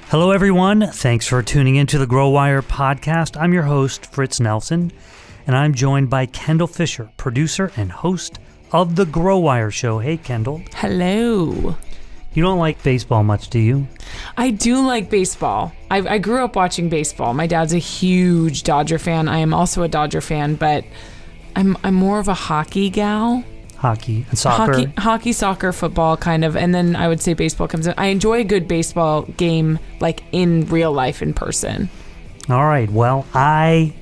Hello, everyone. Thanks for tuning into the Grow Wire podcast. I'm your host, Fritz Nelson, and I'm joined by Kendall Fisher, producer and host of the Grow Wire Show. Hey, Kendall. Hello. You don't like baseball much, do you? I do like baseball. I grew up watching baseball. My dad's a huge Dodger fan. I am also a Dodger fan, but I'm more of a hockey gal. Hockey and soccer. Hockey, soccer, football, kind of. And then I would say baseball comes in. I enjoy a good baseball game, like in real life, in person. All right. Well, I,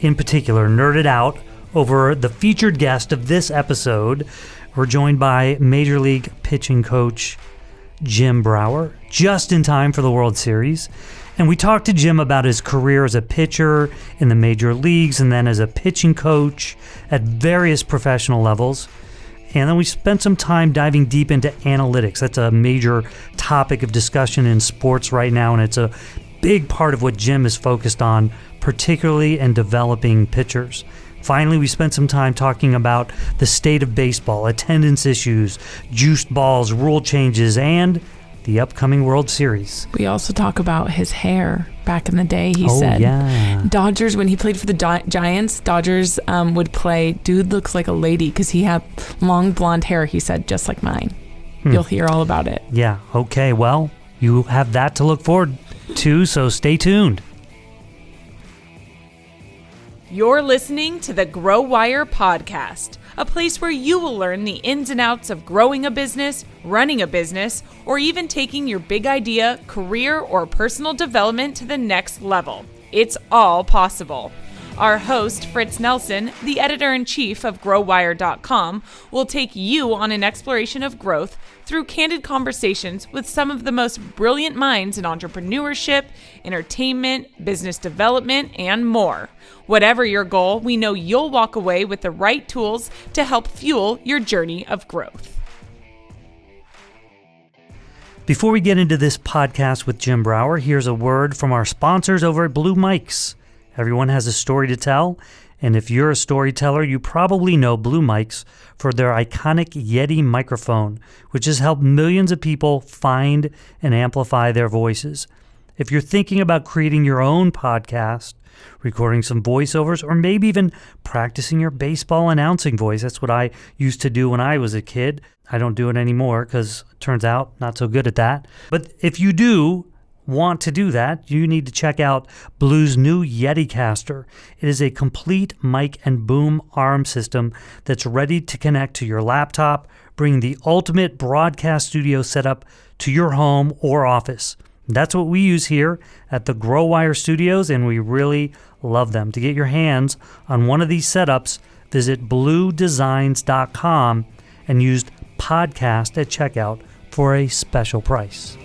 in particular, nerded out over the featured guest of this episode. We're joined by Major League pitching coach Jim Brower, just in time for the World Series. And we talked to Jim about his career as a pitcher in the major leagues and then as a pitching coach at various professional levels. And then we spent some time diving deep into analytics. That's a major topic of discussion in sports right now, and it's a big part of what Jim is focused on, particularly in developing pitchers. Finally, we spent some time talking about the state of baseball, attendance issues, juiced balls, rule changes, and the upcoming World Series. We also talk about his hair back in the day. He said, yeah. Dodgers, when he played for the Giants, Dodgers would play, dude looks like a lady, because he had long blonde hair, he said, just like mine. You'll hear all about it. Yeah, okay, well, you have that to look forward to, so stay tuned. You're listening to the Grow Wire podcast, a place where you will learn the ins and outs of growing a business, running a business, or even taking your big idea, career, or personal development to the next level. It's all possible. Our host, Fritz Nelson, the editor-in-chief of GrowWire.com, will take you on an exploration of growth through candid conversations with some of the most brilliant minds in entrepreneurship, entertainment, business development, and more. Whatever your goal, we know you'll walk away with the right tools to help fuel your journey of growth. Before we get into this podcast with Jim Brower, here's a word from our sponsors over at Blue Mics. Everyone has a story to tell, and if you're a storyteller, you probably know Blue Mics for their iconic Yeti microphone, which has helped millions of people find and amplify their voices. If you're thinking about creating your own podcast, recording some voiceovers, or maybe even practicing your baseball announcing voice, that's what I used to do when I was a kid. I don't do it anymore because it turns out not so good at that. But if you do want to do that, you need to check out Blue's new YetiCaster. It is a complete mic and boom arm system that's ready to connect to your laptop, bringing the ultimate broadcast studio setup to your home or office. That's what we use here at the Grow Wire Studios, and we really love them. To get your hands on one of these setups, visit bluedesigns.com and use podcast at checkout for a special price.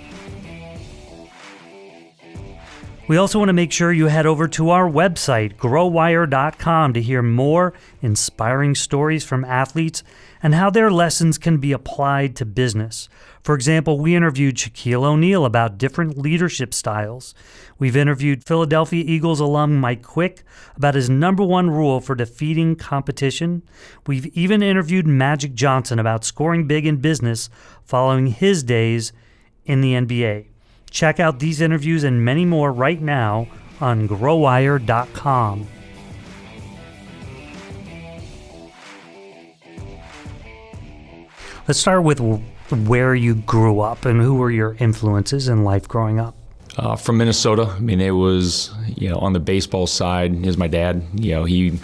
We also want to make sure you head over to our website, growwire.com, to hear more inspiring stories from athletes and how their lessons can be applied to business. For example, we interviewed Shaquille O'Neal about different leadership styles. We've interviewed Philadelphia Eagles alum Mike Quick about his number one rule for defeating competition. We've even interviewed Magic Johnson about scoring big in business following his days in the NBA. Check out these interviews and many more right now on growwire.com. Let's start with where you grew up and who were your influences in life growing up. From Minnesota. I mean, it was, on the baseball side, is my dad. He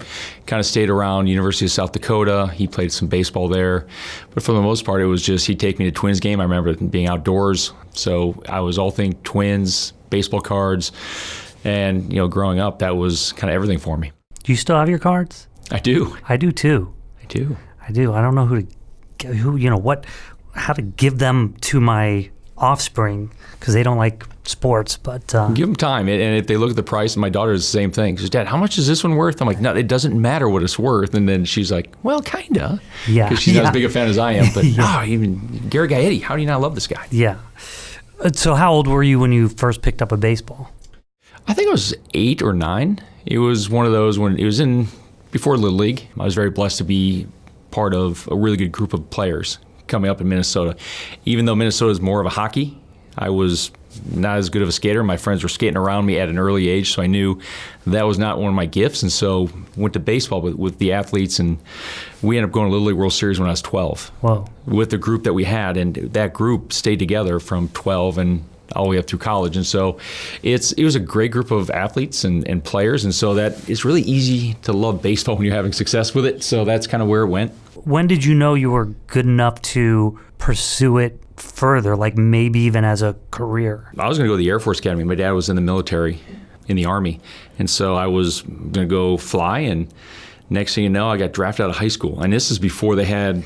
kind of stayed around University of South Dakota. He played some baseball there. But for the most part, it was just he'd take me to Twins game. I remember being outdoors. So I was all things Twins, baseball cards. And, growing up, that was kind of everything for me. Do you still have your cards? I do. I do too. I do. I don't know how to give them to my offspring because they don't like sports, but give them time, and if they look at the price, and my daughter is the same thing. She says, Dad, how much is this one worth? I'm like, no, it doesn't matter what it's worth. And then she's like, well, kinda, because she's not as big a fan as I am. But even Gary Gaetti, how do you not love this guy? Yeah. So how old were you when you first picked up a baseball? I think I was 8 or 9. It was one of those when it was before Little League. I was very blessed to be part of a really good group of players coming up in Minnesota. Even though Minnesota is more of a hockey I was not as good of a skater. My friends were skating around me at an early age, so I knew that was not one of my gifts, and so went to baseball with the athletes, and we ended up going to Little League World Series when I was 12. Whoa. With the group that we had, and that group stayed together from 12 and all the way up through college. And so it was a great group of athletes and players, and so that it's really easy to love baseball when you're having success with it. So that's kind of where it went. When did you know you were good enough to pursue it further, like maybe even as a career? I was going to go to the Air Force Academy. My dad was in the military, in the Army, and so I was going to go fly, and next thing you know, I got drafted out of high school. And this is before they had,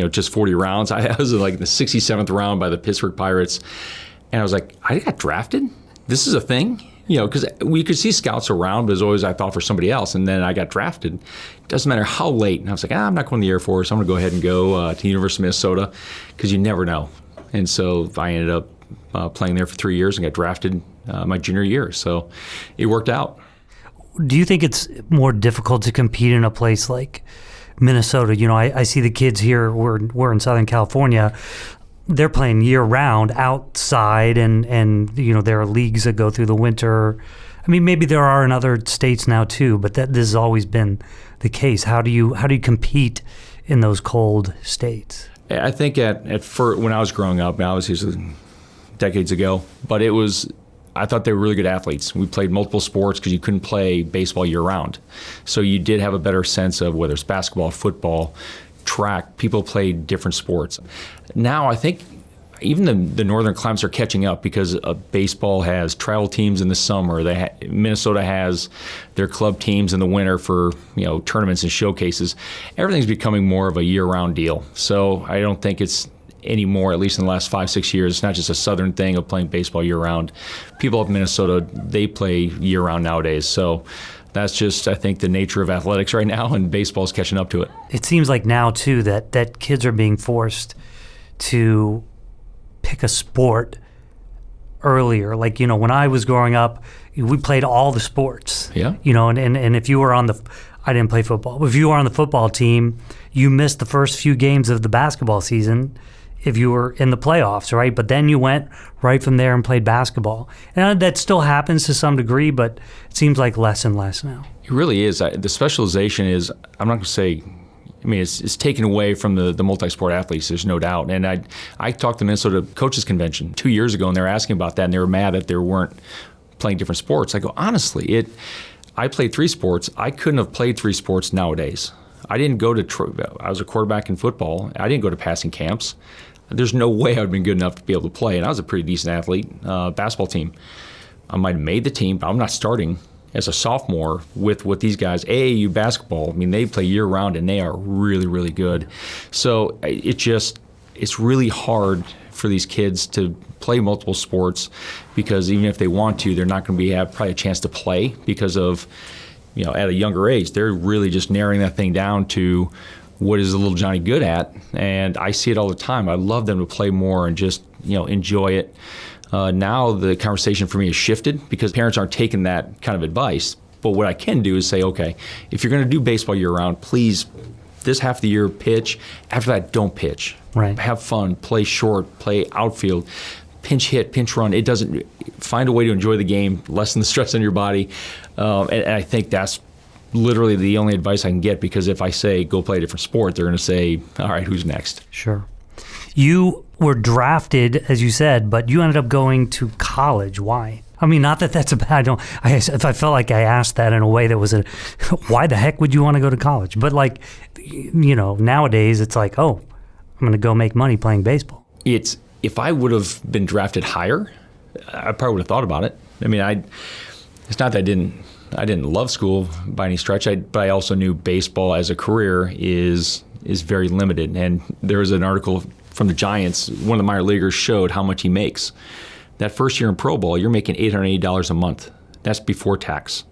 just 40 rounds. I was like in the 67th round by the Pittsburgh Pirates, and I was like, I got drafted? This is a thing? Because we could see scouts around, but as always I thought for somebody else, and then I got drafted. It doesn't matter how late. And I was like, I'm not going to the Air Force. I'm going to go ahead and go to the University of Minnesota, because you never know. And so I ended up playing there for 3 years and got drafted my junior year. So it worked out. Do you think it's more difficult to compete in a place like Minnesota? I see the kids here, we're in Southern California, they're playing year-round outside, and there are leagues that go through the winter. I mean, maybe there are in other states now too, but this has always been the case. How do you compete in those cold states? I think at first, when I was growing up, obviously decades ago, but I thought they were really good athletes. We played multiple sports because you couldn't play baseball year-round. So you did have a better sense of whether it's basketball, football, track. People played different sports. Now I think even the northern climates are catching up, because baseball has travel teams in the summer. Minnesota has their club teams in the winter for tournaments and showcases. Everything's becoming more of a year-round deal. So I don't think it's anymore, at least in the last 5-6 years. It's not just a southern thing of playing baseball year-round. People up in Minnesota, they play year-round nowadays. So that's just, I think, the nature of athletics right now, and baseball's catching up to it. It seems like now, too, that kids are being forced to pick a sport earlier. Like, when I was growing up, we played all the sports. Yeah. And if you were I didn't play football, but if you were on the football team, you missed the first few games of the basketball season if you were in the playoffs, right? But then you went right from there and played basketball. And that still happens to some degree, but it seems like less and less now. It really is. The specialization is, I'm not going to say, it's taken away from the multi-sport athletes, there's no doubt. And I talked to the Minnesota Coaches Convention 2 years ago, and they were asking about that, and they were mad that they weren't playing different sports. I go, honestly, I played 3 sports. I couldn't have played 3 sports nowadays. I was a quarterback in football. I didn't go to passing camps. There's no way I would have been good enough to be able to play, and I was a pretty decent athlete. Basketball team, I might have made the team, but I'm not starting as a sophomore with these guys. AAU basketball, they play year-round, and they are really, really good. So it's really hard for these kids to play multiple sports, because even if they want to, they're not going to have probably a chance to play because of, at a younger age, they're really just narrowing that thing down to what is a little Johnny good at. And I see it all the time. I love them to play more and just, enjoy it. Now the conversation for me has shifted, because parents aren't taking that kind of advice. But what I can do is say, okay, if you're going to do baseball year-round, please, this half of the year, pitch. After that, don't pitch. Right. Have fun, play short, play outfield, pinch hit, pinch run. Find a way to enjoy the game, lessen the stress on your body. And I think that's literally the only advice I can get, because if I say go play a different sport, they're going to say, all right, who's next? Sure. You were drafted, as you said, but you ended up going to college. Why? Not that that's a bad. I felt like I asked that in a way that was why the heck would you want to go to college? But nowadays it's like, oh, I'm going to go make money playing baseball. If I would have been drafted higher, I probably would have thought about it. It's not that I didn't love school by any stretch, but I also knew baseball as a career is very limited. And there was an article from the Giants, one of the minor leaguers showed how much he makes. That first year in pro ball, you're making $880 a month. That's before tax.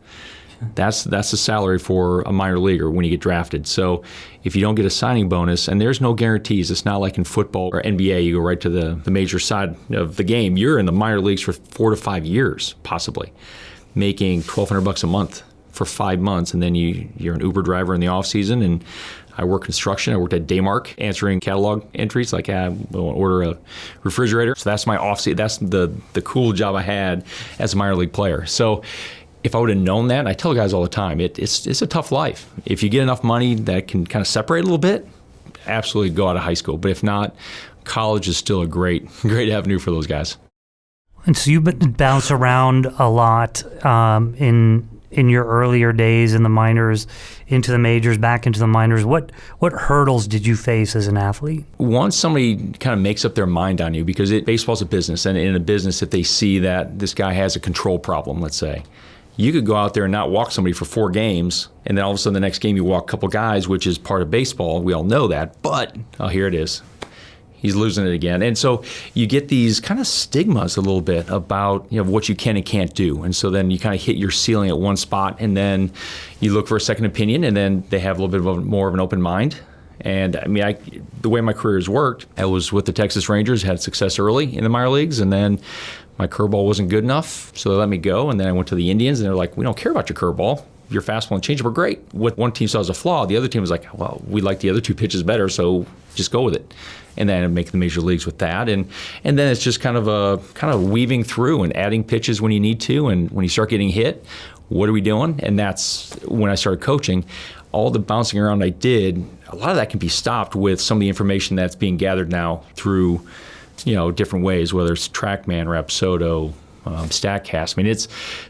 That's the salary for a minor leaguer when you get drafted. So if you don't get a signing bonus, and there's no guarantees, it's not like in football or NBA, you go right to the major side of the game. You're in the minor leagues for 4 to 5 years, possibly, making $1,200 a month for 5 months, and then you're an Uber driver in the off season. And I work construction. I worked at Daymark answering catalog entries, like I will order a refrigerator. So that's my off season. That's the cool job I had as a minor league player. So if I would have known that, and I tell guys all the time, it's a tough life. If you get enough money that can kind of separate a little bit, absolutely go out of high school. But if not, college is still a great avenue for those guys. And so you bounce around a lot in your earlier days in the minors, into the majors, back into the minors. What hurdles did you face as an athlete? Once somebody kind of makes up their mind on you, because baseball's a business, and in a business, if they see that this guy has a control problem, let's say, you could go out there and not walk somebody for 4 games, and then all of a sudden the next game you walk a couple guys, which is part of baseball. We all know that, but here it is. He's losing it again. And so you get these kind of stigmas a little bit about what you can and can't do. And so then you kind of hit your ceiling at one spot, and then you look for a second opinion, and then they have a little bit more of an open mind. And I mean, the way my career has worked, I was with the Texas Rangers, had success early in the minor leagues, and then my curveball wasn't good enough, so they let me go. And then I went to the Indians, and they're like, we don't care about your curveball. Your fastball and changeup are great. What one team saw as a flaw, the other team was like, well, we like the other 2 pitches better, so just go with it. And then I make the major leagues with that. And then it's just kind of weaving through and adding pitches when you need to. And when you start getting hit, what are we doing? And that's when I started coaching. All the bouncing around I did, a lot of that can be stopped with some of the information that's being gathered now through, different ways, whether it's TrackMan, Rapsodo, StatCast. I mean,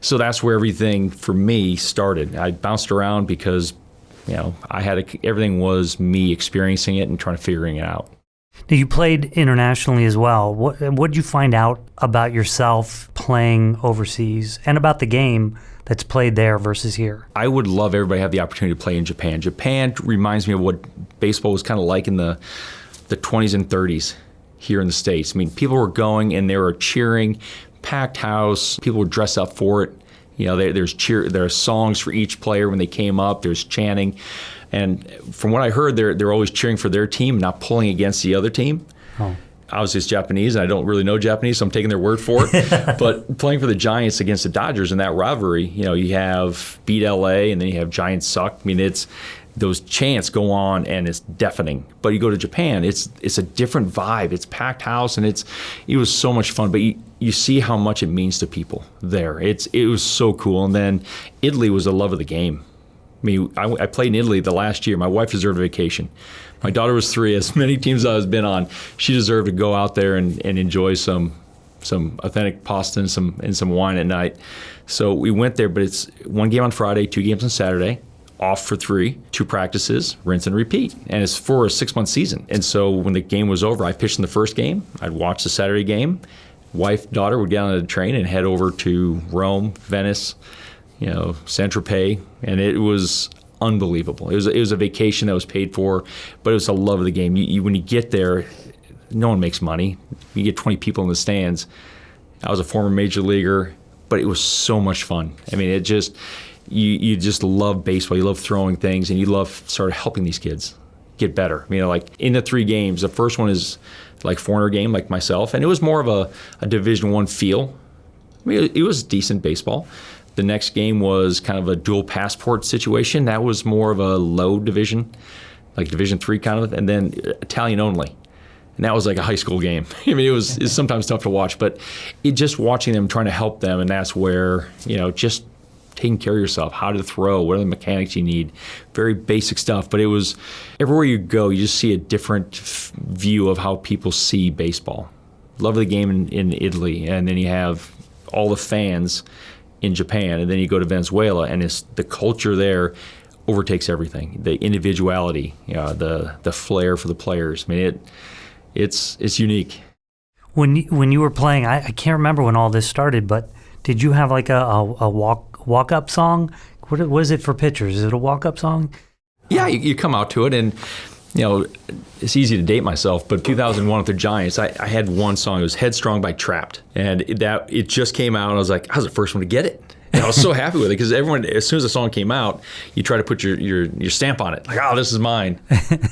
so that's where everything for me started. I bounced around because, everything was me experiencing it and trying to figuring it out. Now, you played internationally as well. What did you find out about yourself playing overseas and about the game that's played there versus here? I would love everybody to have the opportunity to play in Japan. Japan reminds me of what baseball was kind of like in the 20s and 30s here in the States. I mean, people were going and they were cheering, packed house, people were dressed up for it. There are songs for each player when they came up, there's chanting. And from what I heard, they're always cheering for their team, not pulling against the other team. Oh. Obviously, it's Japanese, and I don't really know Japanese, so I'm taking their word for it. But playing for the Giants against the Dodgers in that rivalry, you have beat LA, and then you have Giants suck. I mean, those chants go on, and it's deafening. But you go to Japan, it's a different vibe. It's packed house, and it was so much fun. But you see how much it means to people there. It was so cool. And then Italy was the love of the game. I mean, I played in Italy the last year. My wife deserved a vacation. My daughter was 3. As many teams I've been on, she deserved to go out there and enjoy some authentic pasta and some wine at night. So we went there, but it's 1 game on Friday, 2 games on Saturday, off for 3, 2 practices, rinse and repeat. And it's for a 6-month season. And so when the game was over, I pitched in the first game. I'd watch the Saturday game. Wife, daughter would get on the train and head over to Rome, Venice, Saint-Tropez, and it was unbelievable. It was a vacation that was paid for, but it was the love of the game. When you get there, no one makes money. You get 20 people in the stands. I was a former major leaguer, but it was so much fun. I mean, you just love baseball. You love throwing things, and you love sort of helping these kids get better. Like in the 3 games, the first one is like foreigner game, like myself, and it was more of a Division I feel. I mean, it was decent baseball. The next game was kind of a dual passport situation. That was more of a low division, like Division III kind of, and then Italian only. And that was like a high school game. I mean, it's sometimes tough to watch, but just watching them, trying to help them, and that's where, just taking care of yourself, how to throw, what are the mechanics you need, very basic stuff. But it was, everywhere you go, you just see a different view of how people see baseball. Love the game in Italy, and then you have all the fans in Japan, and then you go to Venezuela, and the culture there overtakes everything. The individuality, the flair for the players. I mean, it's unique. When you were playing, I can't remember when all this started, but did you have like a walk up song? What is it for pitchers? Is it a walk up song? Yeah, you come out to it, and it's easy to date myself, but 2001 with the Giants, I had one song. It was "Headstrong" by Trapped, and it just came out, and I was like, I was the first one to get it. And I was so happy with it, because everyone, as soon as the song came out, you try to put your stamp on it, like, oh, this is mine.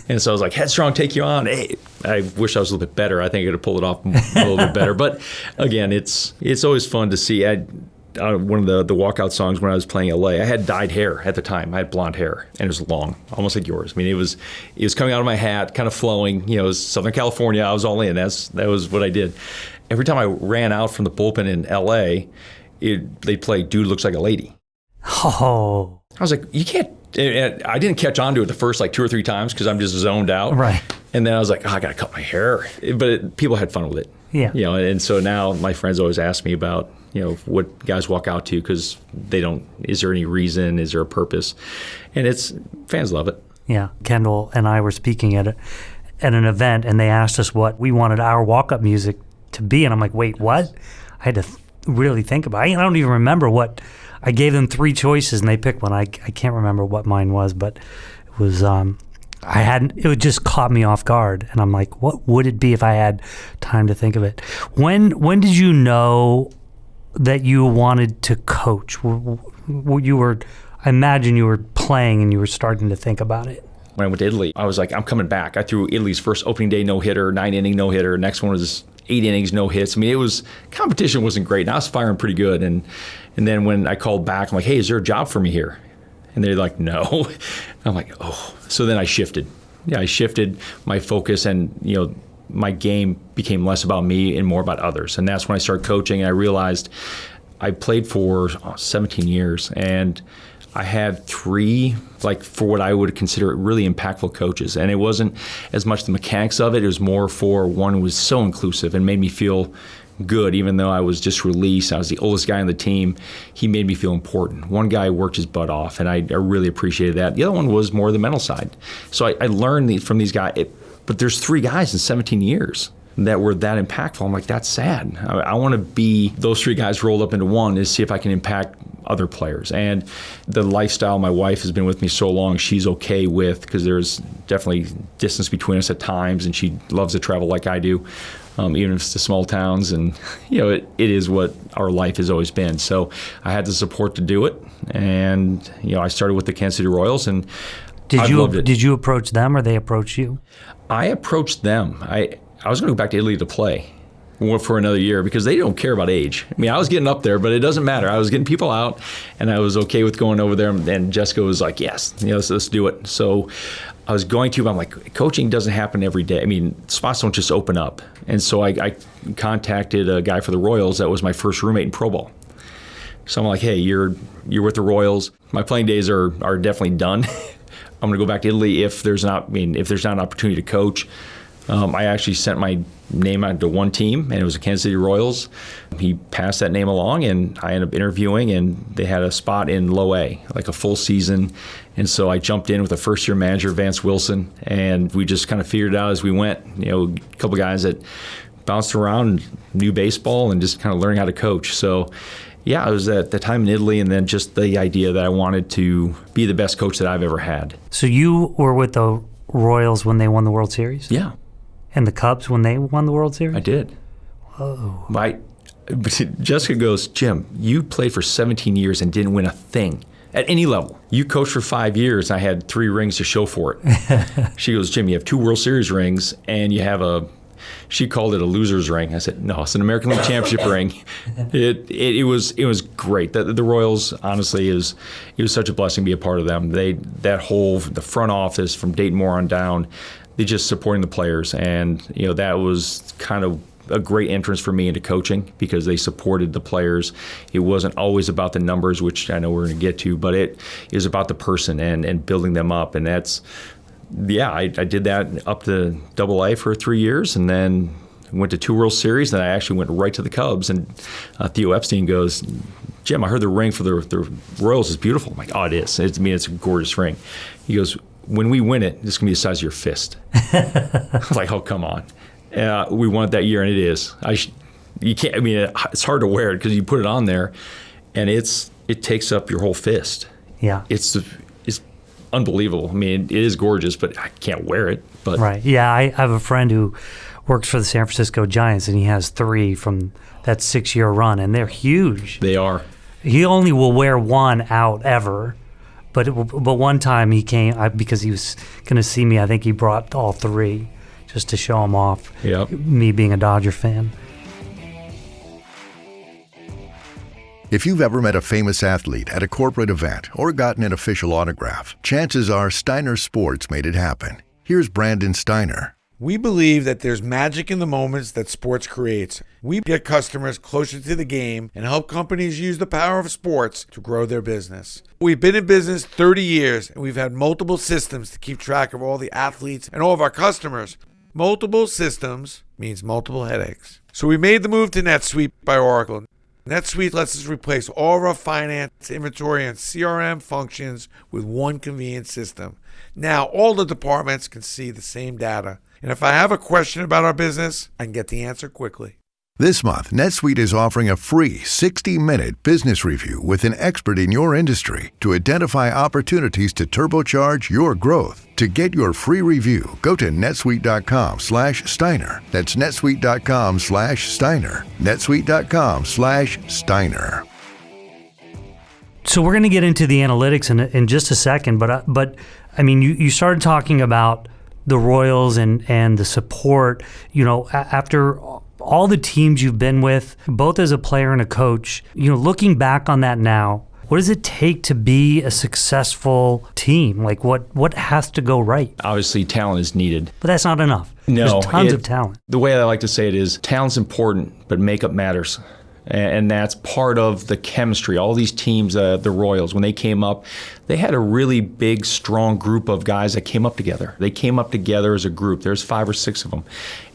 And so I was like, "Headstrong, take you on." Hey, I wish I was a little bit better. I think I could have pulled it off a little bit better. But again, it's always fun to see. one of the walkout songs when I was playing LA. I had dyed hair at the time. I had blonde hair, and it was long, almost like yours. I mean, it was coming out of my hat, kind of flowing. You know, it was Southern California. I was all in. That was what I did. Every time I ran out from the bullpen in LA, they played "Dude Looks Like a Lady." Oh, I was like, you can't. I didn't catch on to it the first like 2 or 3 times because I'm just zoned out. Right. And then I was like, I got to cut my hair. But people had fun with it. Yeah. You know, and so now my friends always ask me about, you know, what guys walk out to because they don't, is there any reason? Is there a purpose? And fans love it. Yeah. Kendall and I were speaking at an event, and they asked us what we wanted our walk-up music to be. And I'm like, wait, what? I had to really think about it. I don't even remember what. I gave them 3 choices, and they picked one. I can't remember what mine was, but it was it just caught me off guard, and I'm like, what would it be if I had time to think of it? When did you know that you wanted to coach? I imagine you were playing and you were starting to think about it. When I went to Italy, I was like, I'm coming back. I threw Italy's first opening day no-hitter, 9-inning no-hitter. Next one was 8 innings, no hits. I mean, competition wasn't great, and I was firing pretty good. And then when I called back, I'm like, hey, is there a job for me here? And they're like, no. I'm like, oh. So then I shifted. Yeah, I shifted my focus, and, you know, my game became less about me and more about others. And that's when I started coaching, and I realized I played for 17 years, and I had 3, like, for what I would consider really impactful coaches. And it wasn't as much the mechanics of it. It was more for one who was so inclusive and made me feel good, even though I was just released. I was the oldest guy on the team. He made me feel important. One guy worked his butt off, and I really appreciated that. The other one was more the mental side. So I learned from these guys. But there's 3 guys in 17 years that were that impactful. I'm like, that's sad. I want to be those 3 guys rolled up into one to see if I can impact other players. And the lifestyle my wife has been with me so long, she's okay with, because there's definitely distance between us at times, and she loves to travel like I do, even if it's to small towns. And, you know, it is what our life has always been. So I had the support to do it. And, you know, I started with the Kansas City Royals, and loved it. Did you approach them, or they approach you? I approached them. I was going to go back to Italy to play for another year because they don't care about age. I mean, I was getting up there, but it doesn't matter. I was getting people out, and I was okay with going over there. And Jessica was like, yes, you know, let's do it. So I was going to, but I'm like, coaching doesn't happen every day. I mean, spots don't just open up. And so I contacted a guy for the Royals that was my first roommate in pro ball. So I'm like, hey, you're with the Royals. My playing days are definitely done. I'm going to go back to Italy if there's not an opportunity to coach. I actually sent my name out to one team, and it was the Kansas City Royals. He passed that name along, and I ended up interviewing, and they had a spot in low A, like a full season. And so I jumped in with a first-year manager, Vance Wilson, and we just kind of figured it out as we went. You know, a couple guys that bounced around, knew baseball, and just kind of learning how to coach. So, yeah, it was at the time in Italy, and then just the idea that I wanted to be the best coach that I've ever had. So you were with the Royals when they won the World Series? Yeah. And the Cubs when they won the World Series? I did. Whoa. Jessica goes, Jim, you played for 17 years and didn't win a thing at any level. You coached for 5 years, and I had 3 rings to show for it. She goes, Jim, you have 2 World Series rings, and you have she called it a loser's ring. I said, no, it's an American League Championship ring. It was great. The Royals, honestly, it was such a blessing to be a part of them. The front office from Dayton Moore on down, they just supporting the players. And, you know, that was kind of a great entrance for me into coaching because they supported the players. It wasn't always about the numbers, which I know we're going to get to, but it is about the person and building them up. And that's, yeah, I did that up to AA for 3 years, and then went to 2 World Series, and I actually went right to the Cubs. And Theo Epstein goes, Jim, I heard the ring for the Royals is beautiful. I'm like, oh, it is. It's a gorgeous ring. He goes, when we win it, it's going to be the size of your fist. I was like, oh, come on. We won it that year, and it is. You can't. I mean, it's hard to wear it because you put it on there, and it takes up your whole fist. Yeah, it's unbelievable. I mean, it is gorgeous, but I can't wear it. But right. Yeah, I have a friend who works for the San Francisco Giants, and he has 3 from that 6-year run, and they're huge. They are. He only will wear 1 out ever. But one time he came because he was going to see me. I think he brought all 3 just to show him off. Yep. Me being a Dodger fan. If you've ever met a famous athlete at a corporate event or gotten an official autograph, chances are Steiner Sports made it happen. Here's Brandon Steiner. We believe that there's magic in the moments that sports creates. We get customers closer to the game and help companies use the power of sports to grow their business. We've been in business 30 years and we've had multiple systems to keep track of all the athletes and all of our customers. Multiple systems means multiple headaches. So we made the move to NetSuite by Oracle. NetSuite lets us replace all of our finance, inventory, and CRM functions with one convenient system. Now all the departments can see the same data. And if I have a question about our business, I can get the answer quickly. This month, NetSuite is offering a free 60-minute business review with an expert in your industry to identify opportunities to turbocharge your growth. To get your free review, go to netsuite.com/Steiner. That's netsuite.com/Steiner. netsuite.com/Steiner. So we're going to get into the analytics in just a second, but I mean, you started talking about the Royals and the support, after all the teams you've been with, both as a player and a coach, looking back on that now, what does it take to be a successful team? Like what has to go right? Obviously, talent is needed. But that's not enough. No, there's tons of talent. The way I like to say it is talent's important, but makeup matters. And that's part of the chemistry. All these teams, the Royals, when they came up, they had a really big, strong group of guys that came up together. They came up together as a group. There's 5 or 6 of them.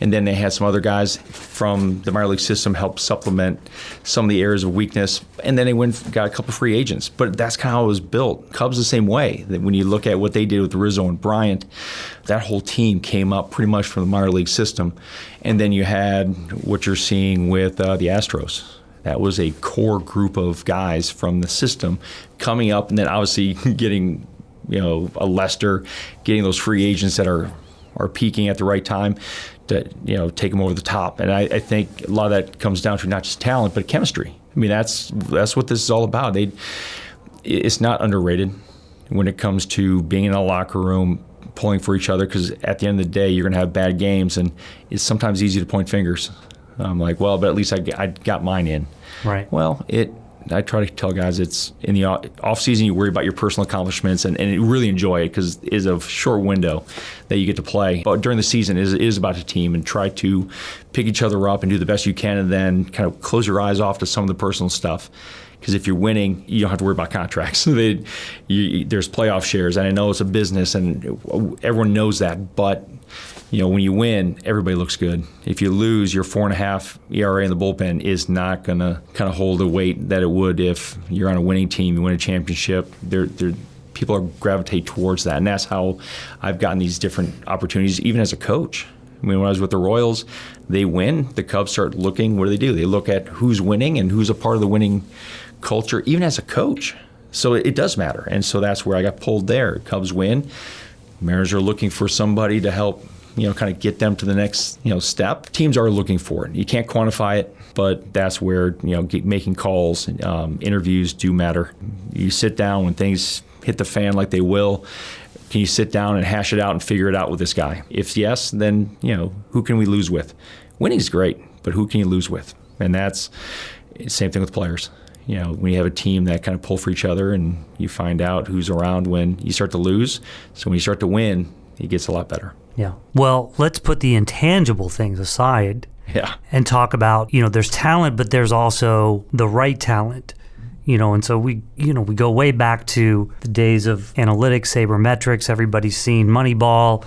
And then they had some other guys from the minor league system help supplement some of the areas of weakness. And then they got a couple of free agents. But that's kind of how it was built. Cubs the same way. When you look at what they did with Rizzo and Bryant, that whole team came up pretty much from the minor league system. And then you had what you're seeing with the Astros. That was a core group of guys from the system coming up, and then obviously getting, a Lester, getting those free agents that are peaking at the right time to, take them over the top. And I think a lot of that comes down to not just talent, but chemistry. I mean, that's what this is all about. It's not underrated when it comes to being in a locker room, pulling for each other, because at the end of the day, you're going to have bad games, and it's sometimes easy to point fingers. I'm like, well, but at least I got mine in. Right. Well, I try to tell guys it's in the off season you worry about your personal accomplishments and you really enjoy it because it is a short window that you get to play. But during the season, it is about the team and try to pick each other up and do the best you can and then kind of close your eyes off to some of the personal stuff. Because if you're winning, you don't have to worry about contracts. There's playoff shares, and I know it's a business, and everyone knows that. But when you win, everybody looks good. If you lose, your 4.5 ERA in the bullpen is not going to kind of hold the weight that it would if you're on a winning team, you win a championship. People gravitate towards that, and that's how I've gotten these different opportunities, even as a coach. I mean, when I was with the Royals, they win. The Cubs start looking. What do? They look at who's winning and who's a part of the winning culture, even as a coach. So it does matter. And so that's where I got pulled there. Cubs win. Mariners are looking for somebody to help, kind of get them to the next, step. Teams are looking for it. You can't quantify it, but that's where, making calls, interviews do matter. You sit down when things hit the fan like they will. Can you sit down and hash it out and figure it out with this guy? If yes, then, who can we lose with? Winning's great, but who can you lose with? And that's the same thing with players. When you have a team that kind of pull for each other and you find out who's around when you start to lose. So when you start to win, it gets a lot better. Yeah. Well, let's put the intangible things aside. Yeah. And talk about, there's talent, but there's also the right talent. And so we go way back to the days of analytics, sabermetrics. Everybody's seen Moneyball,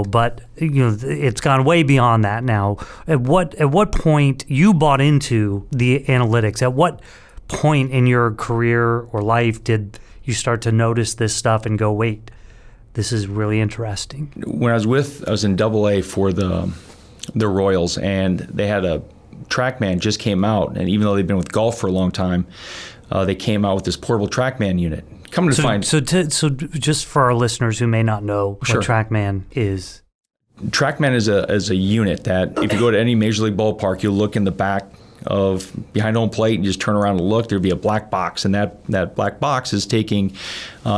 but it's gone way beyond that now. At what point you bought into the analytics? At what point in your career or life did you start to notice this stuff and go, wait, this is really interesting? When I was in AA for the Royals, and they had a TrackMan just came out, and even though they've been with golf for a long time, they came out with this portable TrackMan unit. So just for our listeners who may not know what TrackMan is. TrackMan is a unit that if you go to any major league ballpark, you'll look in the back of behind home plate and you just turn around and look, there'll be a black box, and that black box is taking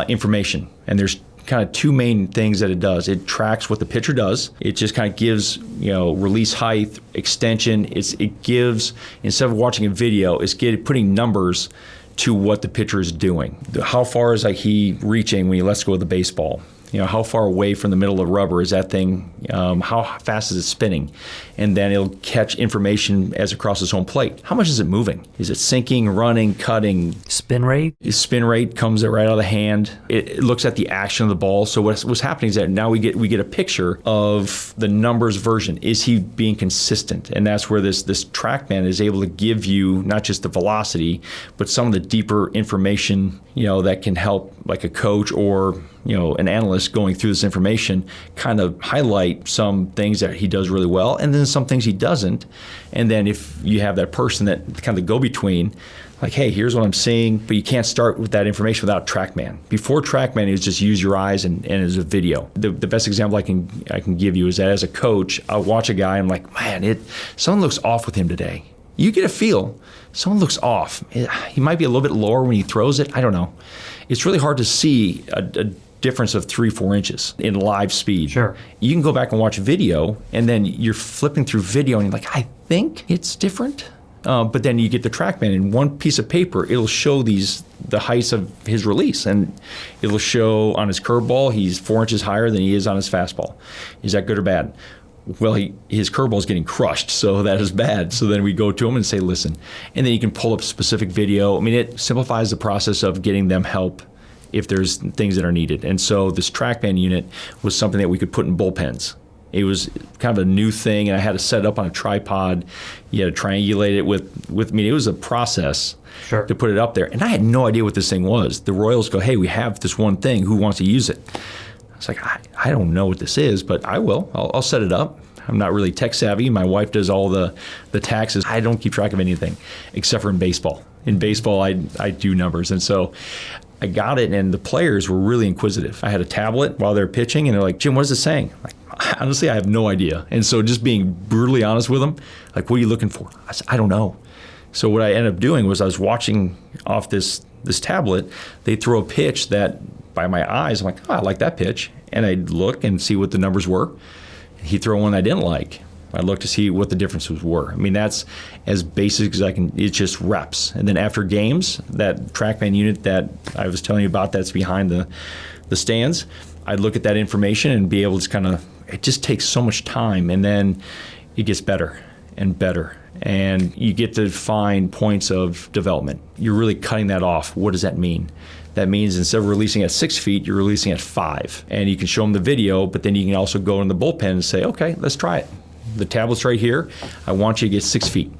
information. And there's kind of two main things that it does. It tracks what the pitcher does. It just kind of gives, release height, extension. It gives, instead of watching a video, it's putting numbers to what the pitcher is doing. How far is he reaching when he lets go of the baseball? How far away from the middle of the rubber is that thing? How fast is it spinning? And then it'll catch information as it crosses home plate. How much is it moving? Is it sinking, running, cutting? Spin rate? Spin rate comes right out of the hand. It looks at the action of the ball. So what's happening is that now we get a picture of the numbers version. Is he being consistent? And that's where this TrackMan is able to give you not just the velocity, but some of the deeper information, that can help like a coach or an analyst going through this information kind of highlight some things that he does really well and then some things he doesn't. And then if you have that person that kind of go-between, like, hey, here's what I'm seeing, but you can't start with that information without TrackMan. Before TrackMan, is just use your eyes and as a video. The best example I can give you is that as a coach, I'll watch a guy and I'm like, man, someone looks off with him today. You get a feel, someone looks off. He might be a little bit lower when he throws it. I don't know. It's really hard to see a difference of 3-4 inches in live speed. Sure. You can go back and watch video, and then you're flipping through video, and you're like, I think it's different. But then you get the TrackMan, and one piece of paper, it'll show the heights of his release, and it'll show on his curveball, he's 4 inches higher than he is on his fastball. Is that good or bad? Well, his curveball is getting crushed, so that is bad. So then we go to him and say, listen. And then you can pull up specific video. I mean, it simplifies the process of getting them help if there's things that are needed. And so this TrackMan unit was something that we could put in bullpens. It was kind of a new thing, and I had to set it up on a tripod. You had to triangulate it with me. It was a process to put it up there. And I had no idea what this thing was. The Royals go, hey, we have this one thing. Who wants to use it? It's like, I don't know what this is, but I will. I'll set it up. I'm not really tech savvy. My wife does all the taxes. I don't keep track of anything except for in baseball. In baseball, I do numbers. And so I got it, and the players were really inquisitive. I had a tablet while they're pitching, and they're like, Jim, what is it saying? Like, honestly, I have no idea. And so just being brutally honest with them, like, what are you looking for? I said, I don't know. So what I ended up doing was I was watching off this tablet. They throw a pitch that, by my eyes, I'm like, I like that pitch. And I'd look and see what the numbers were. He'd throw one I didn't like. I'd look to see what the differences were. I mean, that's as basic as I can. It's just reps. And then after games, that TrackMan unit that I was telling you about that's behind the stands, I'd look at that information and be able to kind of, it just takes so much time. And then it gets better and better. And you get to find points of development. You're really cutting that off. What does that mean? That means instead of releasing at 6 feet, you're releasing at 5. And you can show them the video, but then you can also go in the bullpen and say, okay, let's try it. The tablet's right here. I want you to get 6 feet.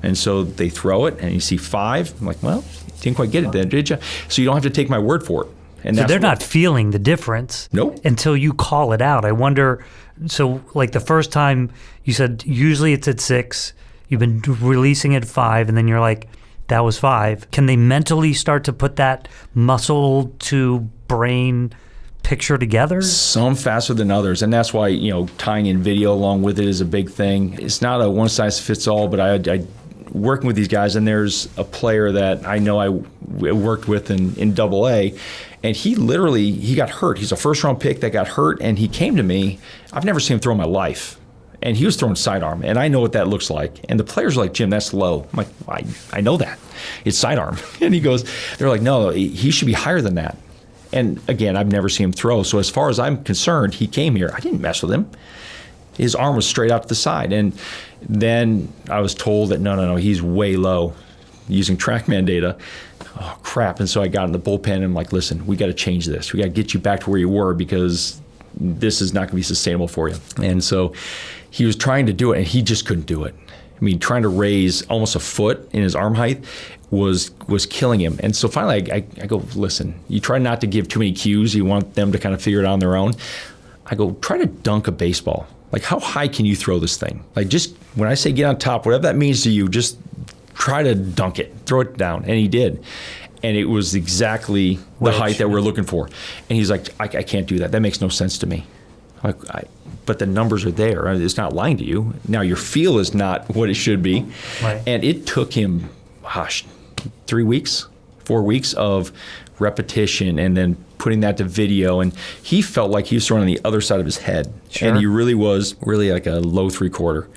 And so they throw it, and you see 5. I'm like, well, you didn't quite get it then, did you? So you don't have to take my word for it. And so they're not feeling the difference until you call it out. I wonder, so like the first time you said usually it's at 6, you've been releasing at 5, and then you're like, that was 5. Can they mentally start to put that muscle to brain picture together? Some faster than others, and that's why tying in video along with it is a big thing. It's not a one size fits all, but I working with these guys, and there's a player that I know I worked with in AA, and he got hurt. He's a first round pick that got hurt, and he came to me. I've never seen him throw in my life. And he was throwing sidearm, and I know what that looks like. And the players are like, Jim, that's low. I'm like, I know that. It's sidearm. And they're like, no, he should be higher than that. And again, I've never seen him throw. So as far as I'm concerned, he came here. I didn't mess with him. His arm was straight out to the side. And then I was told that, no, he's way low using TrackMan data. Oh, crap. And so I got in the bullpen, and I'm like, listen, we got to change this. We got to get you back to where you were, because this is not going to be sustainable for you. And so he was trying to do it, and he just couldn't do it. I mean, trying to raise almost a foot in his arm height was killing him. And so finally I go, listen, you try not to give too many cues. You want them to kind of figure it out on their own. I go, try to dunk a baseball. Like, how high can you throw this thing? Like, just when I say get on top, whatever that means to you, just try to dunk it, throw it down. And he did. And it was exactly the height that we're looking for. And he's like, I can't do that. That makes no sense to me. But the numbers are there. It's not lying to you. Now, your feel is not what it should be. Right. And it took him, 3 weeks, 4 weeks of repetition and then putting that to video. And he felt like he was throwing on the other side of his head. Sure. And he really was like a low 3/4.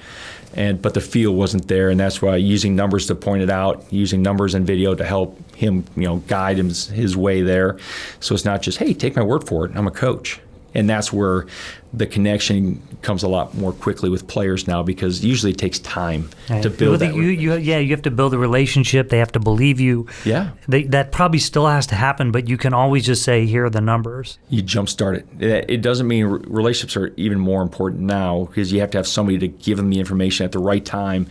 But the feel wasn't there, and that's why using numbers to point it out, using numbers and video to help him, guide his way there. So it's not just, hey, take my word for it, I'm a coach. And that's where the connection comes a lot more quickly with players now, because usually it takes time to build that. You have to build a relationship. They have to believe you. Yeah. That probably still has to happen, but you can always just say, here are the numbers. You jumpstart it. It doesn't mean relationships are even more important now, because you have to have somebody to give them the information at the right time.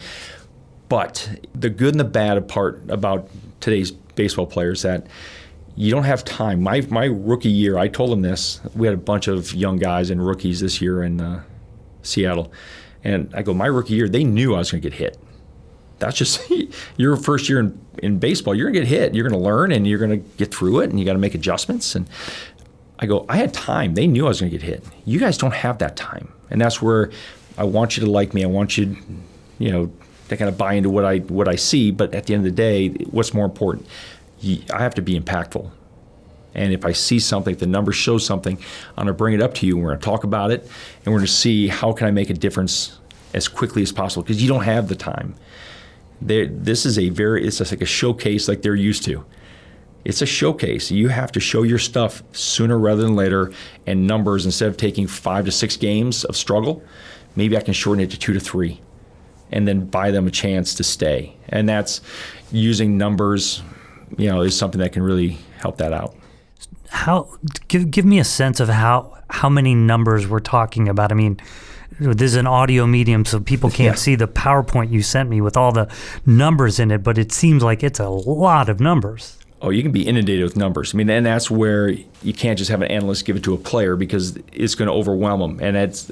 But the good and the bad part about today's baseball players that you don't have time. My rookie year, I told them this. We had a bunch of young guys and rookies this year in Seattle. And I go, my rookie year, they knew I was going to get hit. That's just your first year in baseball. You're going to get hit. You're going to learn, and you're going to get through it, and you got to make adjustments. And I go, I had time. They knew I was going to get hit. You guys don't have that time. And that's where I want you to like me. I want you, to kind of buy into what I see. But at the end of the day, what's more important? I have to be impactful. And if I see something, if the numbers show something, I'm going to bring it up to you, and we're going to talk about it, and we're going to see how can I make a difference as quickly as possible, because you don't have the time. This is it's just like a showcase like they're used to. It's a showcase. You have to show your stuff sooner rather than later, and numbers, instead of taking 5 to 6 games of struggle, maybe I can shorten it to 2 to 3 and then buy them a chance to stay. And that's using numbers, is something that can really help that out. Give me a sense of how many numbers we're talking about. I mean, this is an audio medium, so people can't see the PowerPoint you sent me with all the numbers in it, but it seems like it's a lot of numbers. Oh, you can be inundated with numbers. I mean, and that's where you can't just have an analyst give it to a player, because it's going to overwhelm them. And that's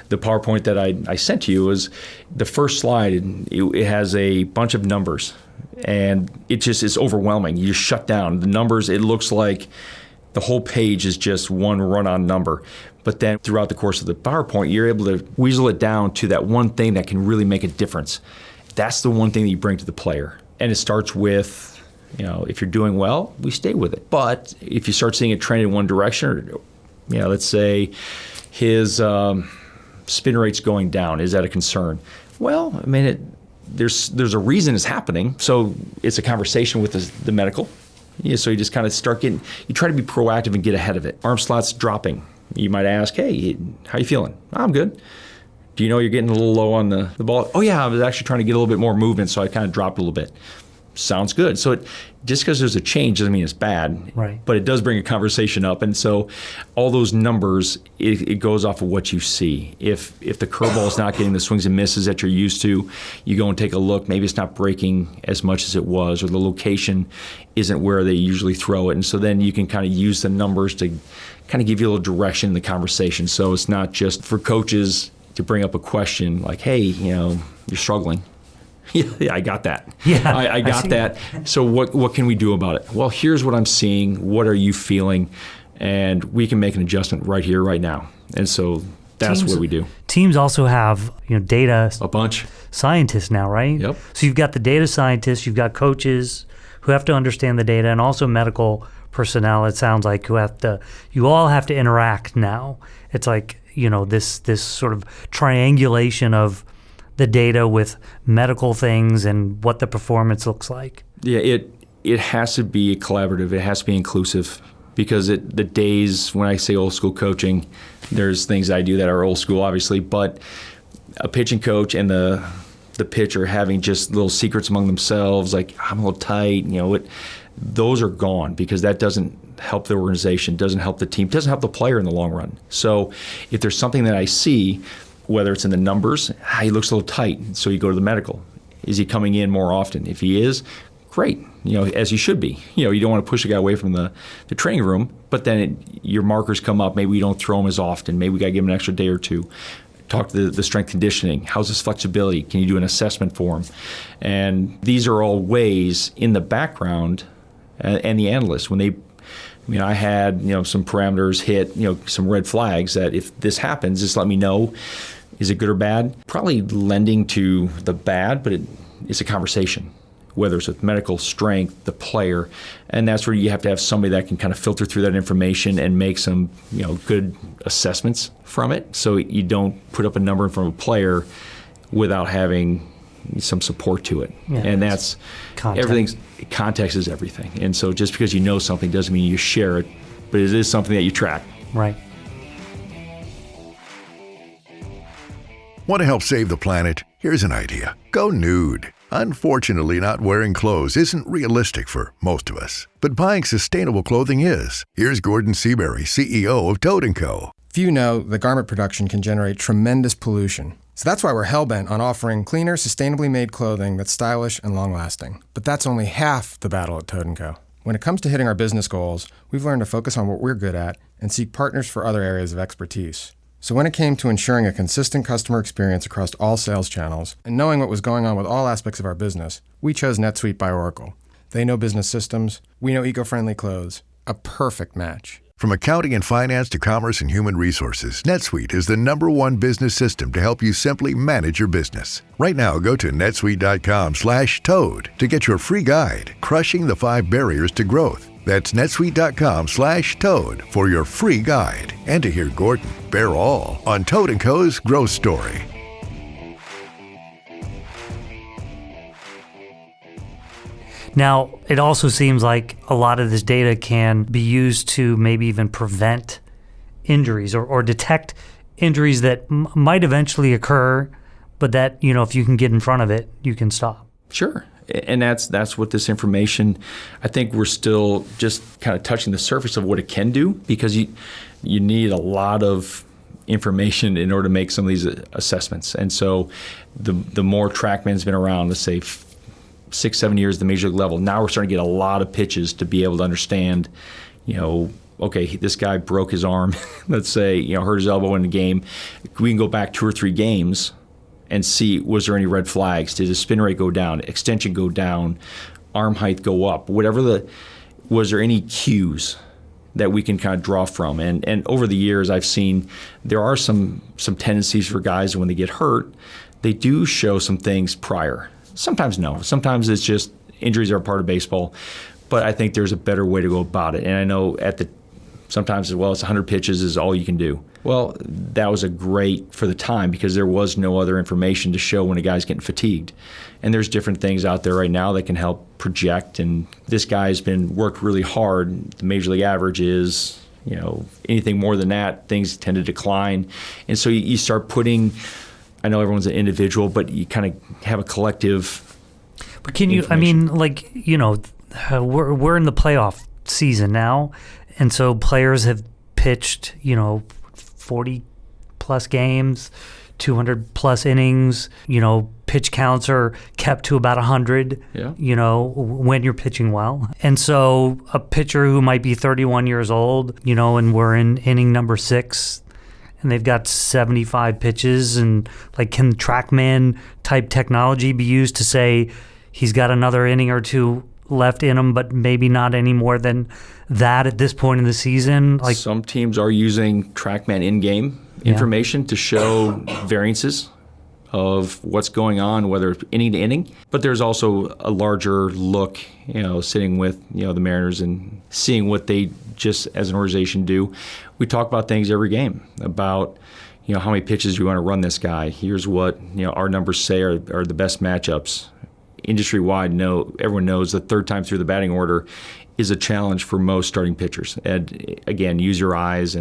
the PowerPoint that I sent to you. Is the first slide. It has a bunch of numbers, and it just is overwhelming. You shut down the numbers. It looks like the whole page is just one run-on number. But then throughout the course of the PowerPoint, you're able to weasel it down to that one thing that can really make a difference. That's the one thing that you bring to the player. And it starts with, if you're doing well, we stay with it. But if you start seeing a trend in one direction, or, let's say his spin rate's going down, is that a concern? Well, I mean, there's a reason it's happening. So it's a conversation with the medical. So you just kind of you try to be proactive and get ahead of it. Arm slots dropping. You might ask, hey, how you feeling? I'm good. Do you know you're getting a little low on the ball? Oh, yeah, I was actually trying to get a little bit more movement, so I kind of dropped a little bit. Sounds good. So just because there's a change doesn't mean it's bad, right? But it does bring a conversation up. And so all those numbers, it goes off of what you see. If the curveball is not getting the swings and misses that you're used to, you go and take a look. Maybe it's not breaking as much as it was, or the location isn't where they usually throw it. And so then you can kind of use the numbers to kind of give you a little direction in the conversation. So it's not just for coaches to bring up a question like, hey, you're struggling. Yeah, I got that. Yeah, I got that. So what can we do about it? Well, here's what I'm seeing. What are you feeling? And we can make an adjustment right here, right now. And so that's what we do. Teams also have data. A bunch. Scientists now, right? Yep. So you've got the data scientists, you've got coaches who have to understand the data, and also medical personnel, it sounds like, you all have to interact now. It's like, this sort of triangulation of the data with medical things and what the performance looks like. Yeah, it has to be collaborative. It has to be inclusive, because the days when I say old school coaching, there's things I do that are old school, obviously, but a pitching coach and the pitcher having just little secrets among themselves, like, I'm a little tight, those are gone, because that doesn't help the organization, doesn't help the team, doesn't help the player in the long run. So if there's something that I see, whether it's in the numbers, he looks a little tight, so you go to the medical. Is he coming in more often? If he is, great, as he should be. You don't want to push a guy away from the training room, but then your markers come up. Maybe we don't throw him as often. Maybe we got to give him an extra day or two. Talk to the strength conditioning. How's his flexibility? Can you do an assessment for him? And these are all ways in the background, and the analysts, when I had some parameters hit, some red flags that if this happens, just let me know. Is it good or bad? Probably lending to the bad, but it's a conversation. whether it's with medical strength, the player, and that's where you have to have somebody that can kind of filter through that information and make some, good assessments from it, so you don't put up a number in front of a player without having some support to it. Yeah, and that's context. Context is everything. And so just because you know something doesn't mean you share it, but it is something that you track. Right. Want to help save the planet? Here's an idea. Go nude. Unfortunately, not wearing clothes isn't realistic for most of us, but buying sustainable clothing is. Here's Gordon Seabury, CEO of Toad & Co. Few know that garment production can generate tremendous pollution. So that's why we're hellbent on offering cleaner, sustainably made clothing that's stylish and long-lasting. But that's only half the battle at Toad & Co. When it comes to hitting our business goals, we've learned to focus on what we're good at and seek partners for other areas of expertise. So when it came to ensuring a consistent customer experience across all sales channels and knowing what was going on with all aspects of our business, we chose NetSuite by Oracle. They know business systems, we know eco-friendly clothes. A perfect match. From accounting and finance to commerce and human resources, NetSuite is the #1 business system to help you simply manage your business. Right now, go to netsuite.com/toad to get your free guide, Crushing the 5 Barriers to Growth. That's netsuite.com/toad for your free guide and to hear Gordon bear all on Toad & Co.'s growth story. Now, it also seems like a lot of this data can be used to maybe even prevent injuries or detect injuries that might eventually occur, but that, if you can get in front of it, you can stop. Sure. And that's what this information, I think we're still just kind of touching the surface of what it can do, because you need a lot of information in order to make some of these assessments. And so the more TrackMan's been around, let's say 6-7 years at the major league level, now we're starting to get a lot of pitches to be able to understand, okay, this guy broke his arm, let's say, hurt his elbow in the game. We can go back 2 or 3 games and see, was there any red flags? Did his spin rate go down, extension go down, arm height go up? Was there any cues that we can kind of draw from? And over the years, I've seen there are some tendencies for guys when they get hurt, they do show some things prior. Sometimes no. Sometimes it's just injuries are a part of baseball. But I think there's a better way to go about it. And I know sometimes as well, it's 100 pitches is all you can do. Well, that was a great for the time because there was no other information to show when a guy's getting fatigued. And there's different things out there right now that can help project. And this guy's been worked really hard. The major league average is, anything more than that, things tend to decline. And so you start putting, I know everyone's an individual, but you kind of have a collective. But can you, we're in the playoff season now, and so players have pitched, 40 plus games, 200 plus innings, pitch counts are kept to about 100, when you're pitching well. And so a pitcher who might be 31 years old, and we're in inning number 6, and they've got 75 pitches, and can TrackMan type technology be used to say he's got another inning or 2 left in him, but maybe not any more than that at this point in the season? Some teams are using TrackMan in-game information to show variances of what's going on, whether it's inning to inning. But there's also a larger look, sitting with, the Mariners and seeing what they just as an organization do. We talk about things every game about, how many pitches you want to run this guy. Here's what, our numbers say are the best matchups. Industry-wide, everyone knows the third time through the batting order is a challenge for most starting pitchers. And again, use your eyes,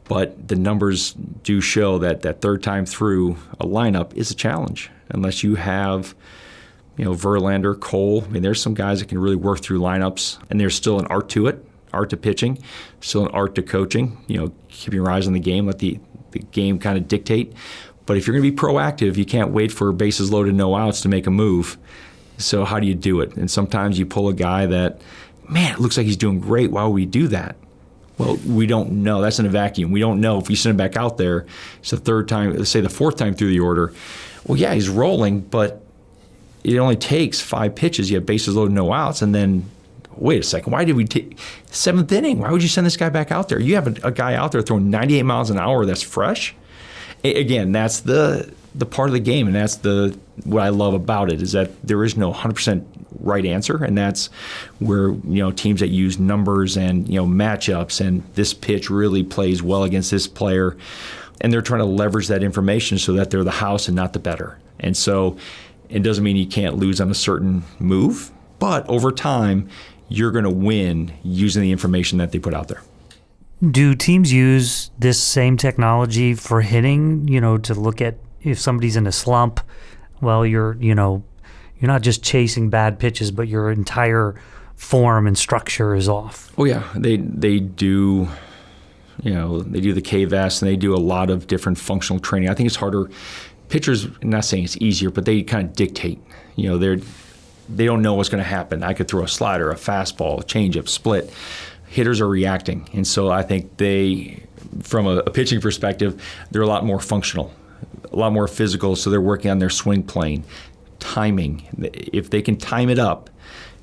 but the numbers do show that third time through a lineup is a challenge unless you have, Verlander, Cole. There's some guys that can really work through lineups, and there's still an art to it, art to pitching, still an art to coaching. Keeping your eyes on the game, let the game kind of dictate. But if you're going to be proactive, you can't wait for bases loaded, no outs to make a move. So how do you do it? And sometimes you pull a guy that, it looks like he's doing great. Why would we do that? Well, we don't know. That's in a vacuum. We don't know if you send him back out there. It's the third time, let's say the 4th time through the order. Well, yeah, he's rolling, but it only takes 5 pitches. You have bases loaded, no outs, and then wait a second. Why did we take 7th inning? Why would you send this guy back out there? You have a guy out there throwing 98 miles an hour that's fresh. Again, that's the part of the game, and that's what I love about it, is that there is no 100% right answer, and that's where teams that use numbers and matchups and this pitch really plays well against this player, and they're trying to leverage that information so that they're the house and not the better. And so it doesn't mean you can't lose on a certain move, but over time you're going to win using the information that they put out there. Do teams use this same technology for hitting, to look at if somebody's in a slump? Well, you're not just chasing bad pitches, but your entire form and structure is off. Oh yeah, they do. They do the K-vest, and they do a lot of different functional training. I think it's harder. Pitchers, I'm not saying it's easier, but they kind of dictate. They don't know what's going to happen. I could throw a slider, a fastball, a changeup, split. Hitters are reacting, and so I think they, from a pitching perspective, they're a lot more functional, a lot more physical, so they're working on their swing plane, timing. If they can time it up,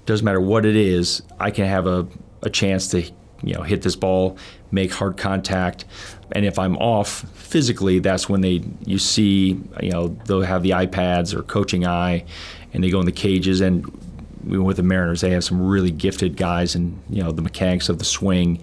doesn't matter what it is, I can have a chance to hit this ball, make hard contact, and if I'm off physically, that's when you see they'll have the iPads or coaching eye, and they go in the cages. And with the Mariners, they have some really gifted guys and the mechanics of the swing,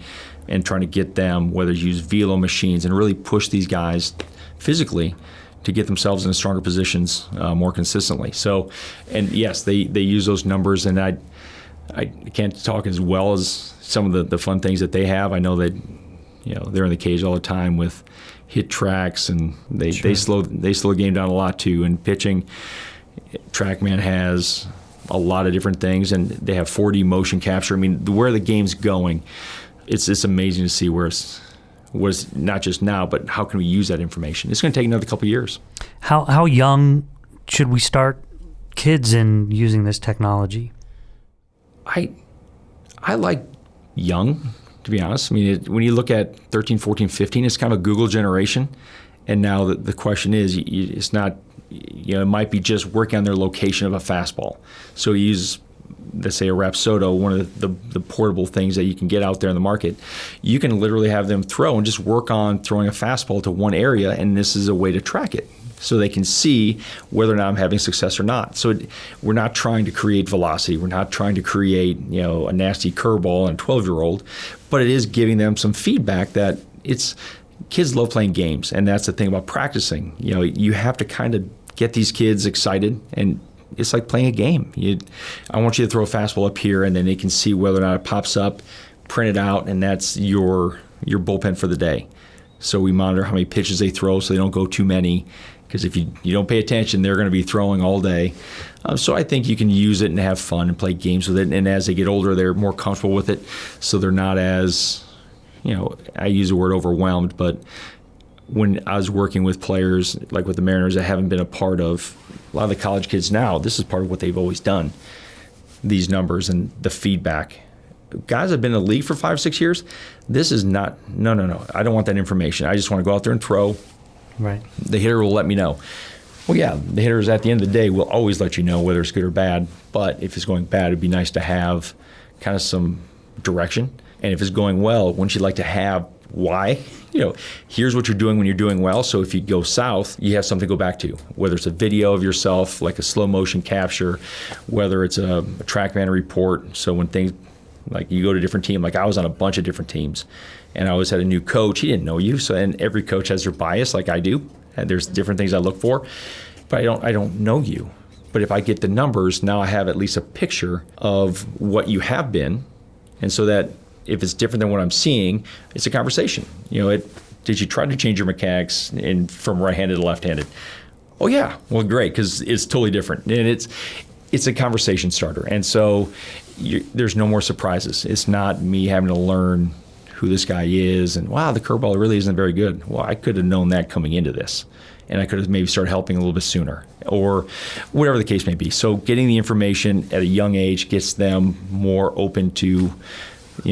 and trying to get them, whether you use velo machines, and really push these guys physically to get themselves in stronger positions more consistently. So, and yes, they use those numbers, and I can't talk as well as some of the fun things that they have. I know that they're in the cage all the time with hit tracks, and they slow the game down a lot too. And pitching, TrackMan has a lot of different things, and they have 4D motion capture. I mean, where the game's going, it's amazing to see where it's not just now, but how can we use that information? It's going to take another couple of years. How young should we start kids in using this technology? I like young, to be honest. I mean, when you look at 13, 14, 15, it's kind of a Google generation. And now the question is, it's not, it might be just working on their location of a fastball. So you use, let's say, a Rapsodo, one of the portable things that you can get out there in the market. You can literally have them throw and just work on throwing a fastball to one area, and this is a way to track it, so they can see whether or not I'm having success or not. So we're not trying to create velocity. We're not trying to create a nasty curveball on a 12-year-old, but it is giving them some feedback that kids love playing games, and that's the thing about practicing. You have to kind of get these kids excited, and it's like playing a game. I want you to throw a fastball up here, and then they can see whether or not it pops up, print it out, and that's your bullpen for the day. So we monitor how many pitches they throw so they don't go too many, because if you don't pay attention, they're going to be throwing all day. So I think you can use it and have fun and play games with it. And as they get older, they're more comfortable with it, so they're not as, I use the word overwhelmed, but when I was working with players, like with the Mariners, that haven't been a part of, a lot of the college kids now, this is part of what they've always done, these numbers and the feedback. Guys that have been in the league for 5-6 years, this is not, no, I don't want that information. I just want to go out there and throw. Right. The hitter will let me know. Well, yeah, the hitters at the end of the day will always let you know whether it's good or bad, but if it's going bad, it'd be nice to have kind of some direction. And if it's going well, wouldn't you like to have why? Here's what you're doing when you're doing well. So if you go south, you have something to go back to, whether it's a video of yourself, like a slow motion capture, whether it's a TrackMan report. So when things, like you go to a different team, like I was on a bunch of different teams, and I always had a new coach. He didn't know you. So, and every coach has their bias like I do. And there's different things I look for, but I don't know you. But if I get the numbers, now I have at least a picture of what you have been. And so that if it's different than what I'm seeing, it's a conversation. Did you try to change your mechanics from right-handed to left-handed? Oh yeah, well great, because it's totally different, and it's a conversation starter. And so there's no more surprises. It's not me having to learn who this guy is, and wow, the curveball really isn't very good. Well, I could have known that coming into this, and I could have maybe started helping a little bit sooner, or whatever the case may be. So getting the information at a young age gets them more open to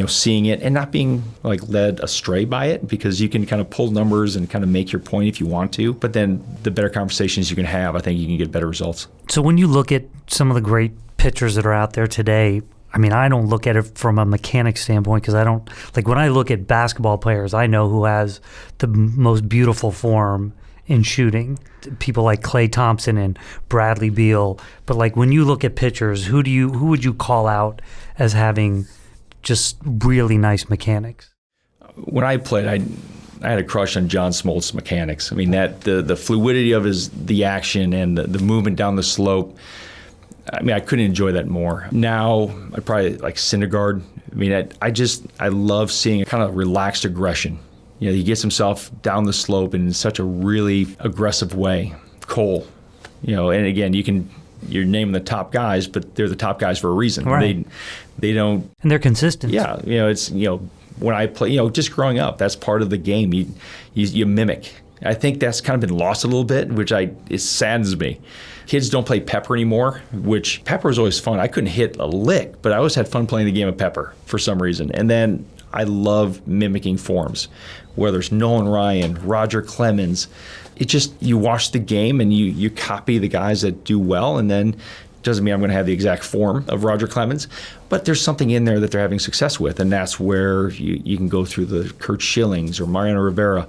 seeing it and not being like led astray by it, because you can kind of pull numbers and kind of make your point if you want to, but then the better conversations you can have, I think you can get better results. So when you look at some of the great pitchers that are out there today, I mean, I don't look at it from a mechanic standpoint, because I don't, like when I look at basketball players, I know who has the most beautiful form in shooting. People like Klay Thompson and Bradley Beal. But like when you look at pitchers, who would you call out as having just really nice mechanics? When I played, I had a crush on John Smoltz's mechanics. I mean, that the fluidity of the action and the movement down the slope. I mean, I couldn't enjoy that more. Now, I probably like Syndergaard. I mean, I love seeing a kind of relaxed aggression. You know, he gets himself down the slope in such a really aggressive way. Cole, you know, and again, you're naming the top guys, but they're the top guys for a reason. Right. They don't. And they're consistent. Yeah, you know, it's, you know, when I play, you know, just growing up, that's part of the game. You mimic. I think that's kind of been lost a little bit, which it saddens me. Kids don't play pepper anymore, which pepper is always fun. I couldn't hit a lick, but I always had fun playing the game of pepper for some reason. And then I love mimicking forms, whether it's Nolan Ryan, Roger Clemens. It just, you watch the game and you copy the guys that do well, and then doesn't mean I'm going to have the exact form of Roger Clemens, but there's something in there that they're having success with, and that's where you can go through the Kurt Schillings or Mariano Rivera,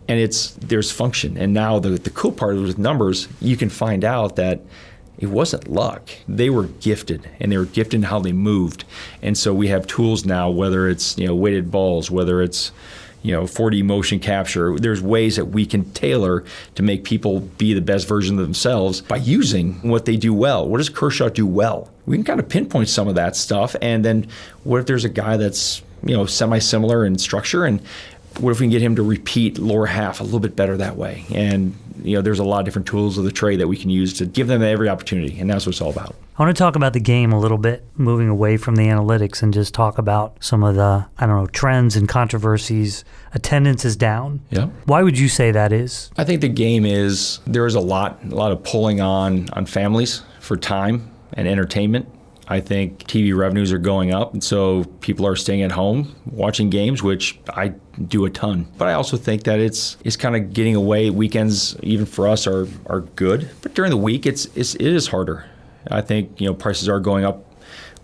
and there's function. And now the cool part with numbers, you can find out that it wasn't luck. They were gifted, and they were gifted in how they moved. And so we have tools now, whether it's, you know, weighted balls, whether it's, you know, 4D motion capture. There's ways that we can tailor to make people be the best version of themselves by using what they do well. What does Kershaw do well? We can kind of pinpoint some of that stuff. And then what if there's a guy that's, you know, semi-similar in structure, and what if we can get him to repeat lower half a little bit better that way? And, you know, there's a lot of different tools of the trade that we can use to give them every opportunity, and that's what it's all about. I want to talk about the game a little bit, moving away from the analytics, and just talk about some of the, trends and controversies. Attendance is down. Yeah. Why would you say that is? I think the game is, there is a lot of pulling on families for time and entertainment. I think TV revenues are going up, and so people are staying at home watching games, which I do a ton. But I also think that it's kind of getting away. Weekends, even for us, are good, but during the week, it is harder. I think, you know, prices are going up,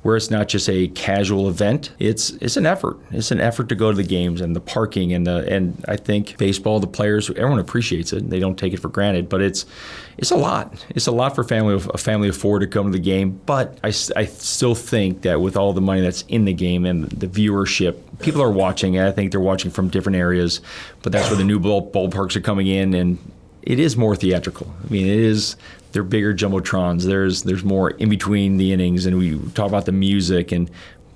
where it's not just a casual event. It's an effort. It's an effort to go to the games and the parking and I think baseball, the players, everyone appreciates it. They don't take it for granted, but it's a lot. It's a lot for a family of four to come to the game. But I still think that with all the money that's in the game and the viewership, people are watching. And I think they're watching from different areas, but that's where the new ballparks are coming in, and it is more theatrical. I mean, they're bigger jumbotrons. There's more in between the innings, and we talk about the music and,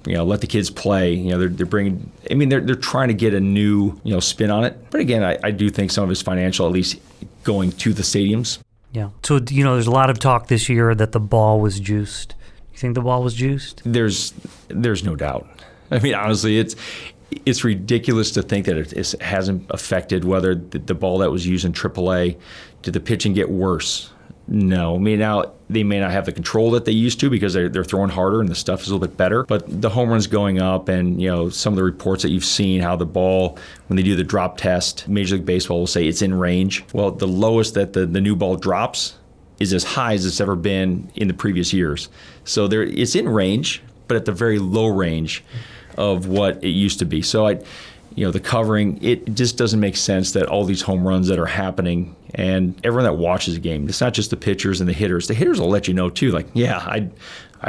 you know, let the kids play. You know, they're bringing. I mean, they're trying to get a new, you know, spin on it. But again, I do think some of it's financial, at least going to the stadiums. Yeah. So, you know, there's a lot of talk this year that the ball was juiced. You think the ball was juiced? There's no doubt. I mean, honestly, it's ridiculous to think that it hasn't affected whether the ball that was used in AAA, did the pitching get worse? No. I mean, now they may not have the control that they used to because they're throwing harder and the stuff is a little bit better, but the home run's going up, and, you know, some of the reports that you've seen, how the ball, when they do the drop test, Major League Baseball will say it's in range. Well, the lowest that the new ball drops is as high as it's ever been in the previous years. So it's in range, but at the very low range of what it used to be. So the covering, it just doesn't make sense that all these home runs that are happening, and everyone that watches a game, it's not just the pitchers and the hitters. The hitters will let you know too, like, yeah, I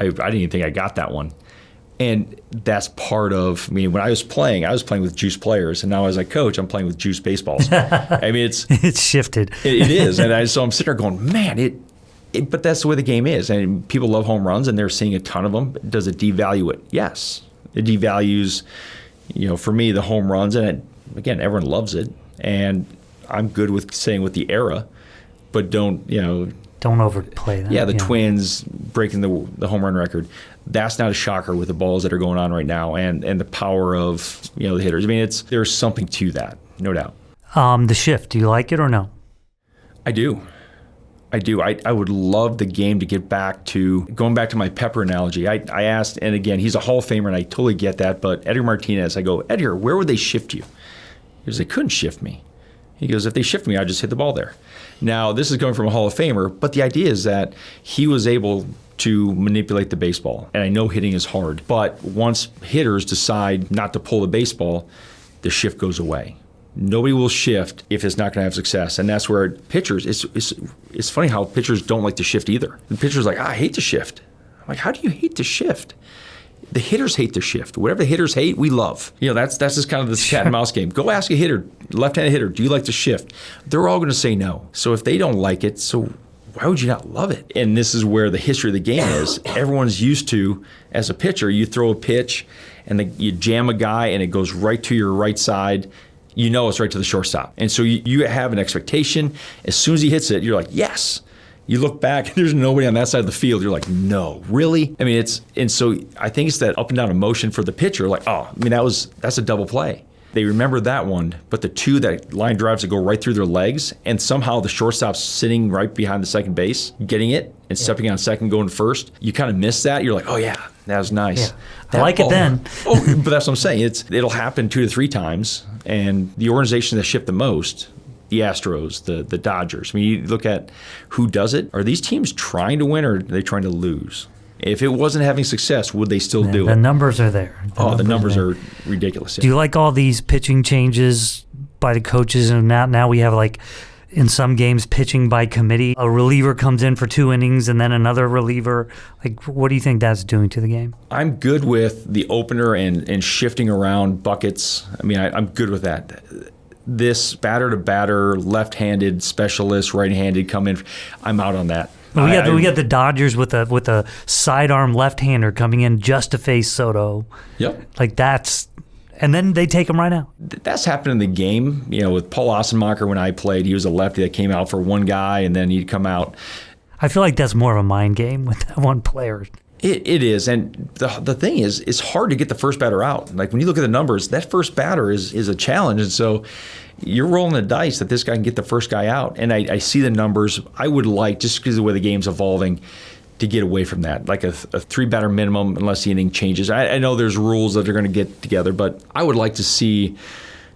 didn't even think I got that one. And that's part of, I mean, when I was playing with juice players, and now as I coach, I'm playing with juice baseballs. I mean, it's shifted. It is. And so I'm sitting there going, man, but that's the way the game is. And people love home runs, and they're seeing a ton of them. Does it devalue it? Yes. It devalues, for me, the home runs. And again, everyone loves it. And I'm good with saying with the era, but don't overplay that. Yeah, the Twins breaking the home run record. That's not a shocker with the balls that are going on right now, and the power of the hitters. I mean, there's something to that, no doubt. The shift, do you like it or no? I do. I would love the game to get back to, going back to my Pepper analogy, I asked, and again, he's a Hall of Famer, and I totally get that, but Edgar Martinez, I go, Edgar, where would they shift you? He goes, they couldn't shift me. He goes, if they shift me, I'd just hit the ball there. Now, this is going from a Hall of Famer, but the idea is that he was able to manipulate the baseball. And I know hitting is hard, but once hitters decide not to pull the baseball, the shift goes away. Nobody will shift if it's not going to have success. And that's where pitchers, it's funny how pitchers don't like to shift either. The pitcher's like, I hate to shift. I'm like, how do you hate to shift? The hitters hate to shift. Whatever the hitters hate, we love. That's just kind of this cat and mouse game. Go ask a hitter, left-handed hitter, do you like to shift? They're all going to say no. So if they don't like it, so why would you not love it? And this is where the history of the game is. Everyone's used to, as a pitcher, you throw a pitch and you jam a guy and it goes right to your right side. You know it's right to the shortstop. And so you have an expectation. As soon as he hits it, you're like, yes. You look back and there's nobody on that side of the field. You're like, no, really? I mean, and so I think it's that up and down emotion for the pitcher. Like, that's a double play. They remember that one, but the two that line drives that go right through their legs, and somehow the shortstop's sitting right behind the second base, getting it and stepping on second, going first. You kind of miss that. You're like, oh yeah, that was nice. Yeah. I like it then. But that's what I'm saying. It'll happen 2 to 3 times, and the organization that shipped the most, the Astros, the Dodgers. I mean, you look at who does it. Are these teams trying to win or are they trying to lose? If it wasn't having success, would they still do it? The numbers are there. The numbers are ridiculous. Do you like all these pitching changes by the coaches? And now we have, like, in some games, pitching by committee. A reliever comes in for 2 innings and then another reliever. Like, what do you think that's doing to the game? I'm good with the opener and shifting around buckets. I mean, I'm good with that. This batter-to-batter, left-handed specialist, right-handed come in, I'm out on that. We got the Dodgers with a sidearm left-hander coming in just to face Soto. Yep. Like and then they take him right out. That's happened in the game. With Paul Ossenmacher when I played, he was a lefty that came out for one guy and then he'd come out. I feel like that's more of a mind game with that one player. It is, and the thing is, it's hard to get the first batter out. Like when you look at the numbers, that first batter is a challenge, and so you're rolling the dice that this guy can get the first guy out. And I see the numbers. I would like, just because of the way the game's evolving, to get away from that, like a 3-batter minimum unless the inning changes. I know there's rules that are going to get together, but I would like to see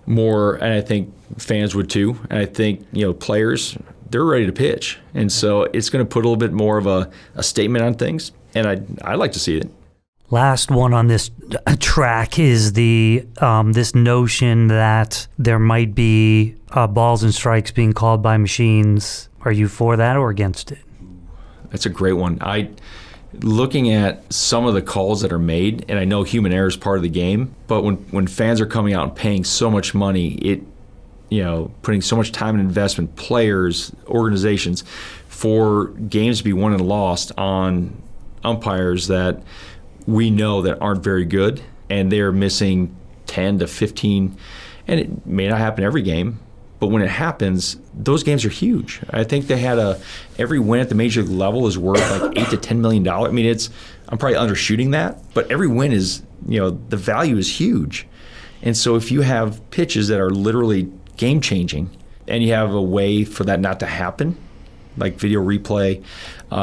more, and I think fans would too. And I think players, they're ready to pitch, and so it's going to put a little bit more of a statement on things. And I'd like to see it. Last one on this track is this notion that there might be balls and strikes being called by machines. Are you for that or against it? That's a great one. Looking at some of the calls that are made, and I know human error is part of the game, but when fans are coming out and paying so much money, putting so much time and investment, players, organizations, for games to be won and lost on umpires that we know that aren't very good, and they're missing 10 to 15, and it may not happen every game, but when it happens, those games are huge. I think they had every win at the major league level is worth like $8 to $10 million. I mean, I'm probably undershooting that, but every win is, the value is huge. And so if you have pitches that are literally game changing, and you have a way for that not to happen, like video replay,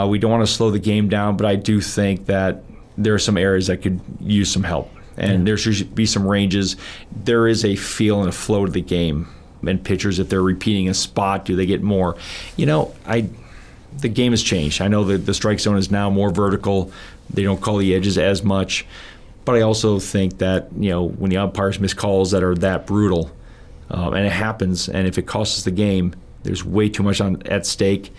we don't want to slow the game down, but I do think that there are some areas that could use some help, and there should be some ranges. There is a feel and a flow to the game, and pitchers, if they're repeating a spot, do they get more? The game has changed. I know that the strike zone is now more vertical. They don't call the edges as much, but I also think that when the umpires miss calls that are that brutal, and it happens, and if it costs us the game, there's way too much at stake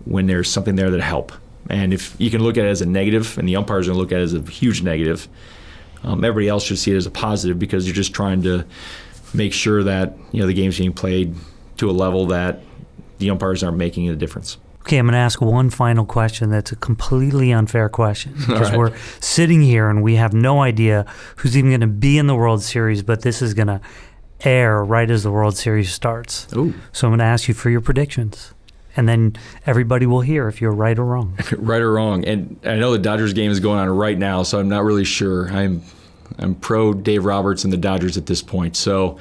when there's something there that help. And if you can look at it as a negative, and the umpires are going to look at it as a huge negative, everybody else should see it as a positive, because you're just trying to make sure that the game's being played to a level that the umpires aren't making a difference. Okay, I'm going to ask one final question that's a completely unfair question, because we're sitting here and we have no idea who's even going to be in the World Series, but this is going to air right as the World Series starts. Ooh. So I'm going to ask you for your predictions, and then everybody will hear if you're right or wrong. Right or wrong. And I know the Dodgers game is going on right now, so I'm not really sure. I'm pro Dave Roberts and the Dodgers at this point. So,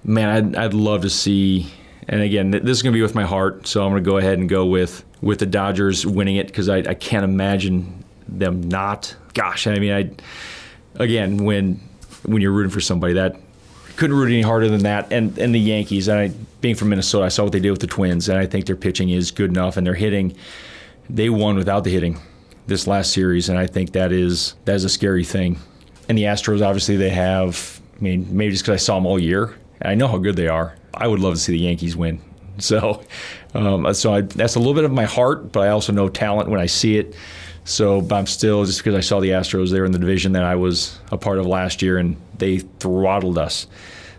man, I'd love to see, and again, this is going to be with my heart, so I'm going to go ahead and go with the Dodgers winning it, because I can't imagine them not. Gosh, I mean, again, when you're rooting for somebody, that couldn't root any harder than that. And the Yankees, being from Minnesota, I saw what they did with the Twins, and I think their pitching is good enough, and their hitting, they won without the hitting this last series, and I think that is a scary thing. And the Astros, obviously, they have, maybe just because I saw them all year, and I know how good they are. I would love to see the Yankees win. So, that's a little bit of my heart, but I also know talent when I see it. So, but I'm still, just because I saw the Astros there in the division that I was a part of last year, and they throttled us.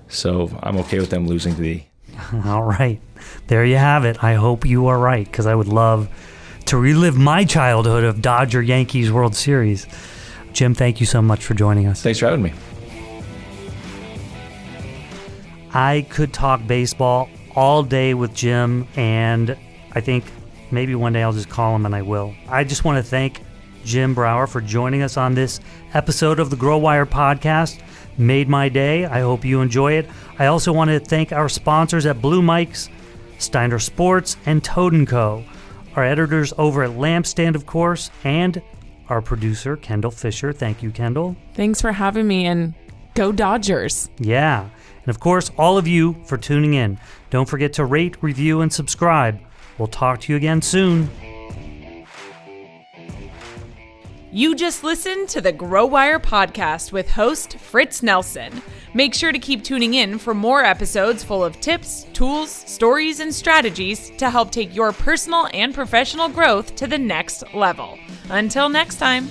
So I'm okay with them losing to the... All right. There you have it. I hope you are right, because I would love to relive my childhood of Dodger-Yankees World Series. Jim, thank you so much for joining us. Thanks for having me. I could talk baseball all day with Jim, and I think maybe one day I'll just call him, and I will. I just want to thank Jim Brower for joining us on this episode of the Grow Wire podcast. Made my day. I hope you enjoy it. I also want to thank our sponsors at Blue Mike's, Steiner Sports, and Toad & Co., our editors over at Lampstand, of course, and our producer, Kendall Fisher. Thank you, Kendall. Thanks for having me, and go Dodgers. Yeah. And of course, all of you for tuning in. Don't forget to rate, review, and subscribe. We'll talk to you again soon. You just listened to the Grow Wire podcast with host Fritz Nelson. Make sure to keep tuning in for more episodes full of tips, tools, stories, and strategies to help take your personal and professional growth to the next level. Until next time.